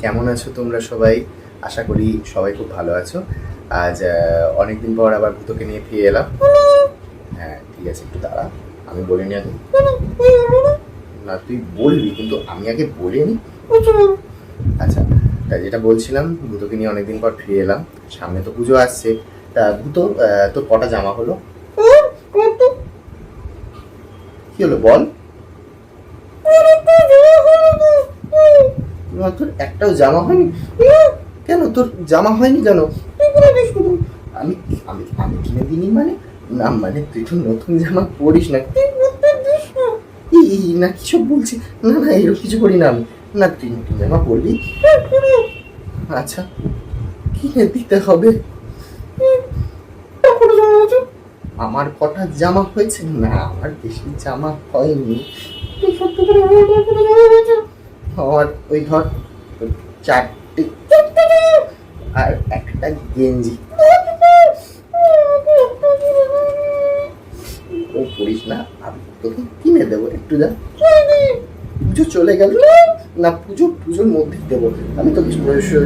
কেমন আছো তোমরা সবাই? আশা করি সবাই খুব ভালো আছো। আজ অনেকদিন পর আবার ভূতকে নিয়ে ফিরে এলাম। হ্যাঁ ঠিক আছে, একটু দাঁড়া, আমি বলিনি আগে। না তুই বলবি, কিন্তু আমি আগে বলিনি। আচ্ছা, তা যেটা বলছিলাম, ভূতকে নিয়ে অনেকদিন পর ফিরে এলাম। সামনে তো পুজো আসছে। তা ভূত, তোর কটা জামা হলো? কি হলো বল? তোর একটাও জামা হয়নি? কেন তোর জামা হয়নি কেন? আমি আমি আমি কিনে দিইনি মানে? না মানে তুই তো নতুন জামা পরিস না। না কিছু বলছি না, না এরকম কিছু করি না আমি। না তুই নতুন জামা পরবি? আচ্ছা, কিনে দিতে হবে। আমার কটা জামা হয়েছে? না আমার বেশি জামা হয়নি। আমার ওই ধর চারটে আর একটা গেঞ্জি। ও করিস না, আমি তোকে কিনে দেবো, একটু যা। পুজো চলে গেল না, পুজোর মধ্যে দেবো। আমি তোকে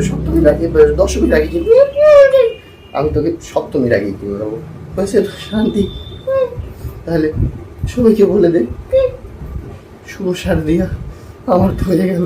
সপ্তমীর আগে, দশমীর আগে কিনে, আমি তোকে সপ্তমীর আগে কিনে দেবো। হয়েছে তো শান্তি। তাহলে সবাইকে বলে দে শুভ শারদিয়া আমার তো হয়ে গেল।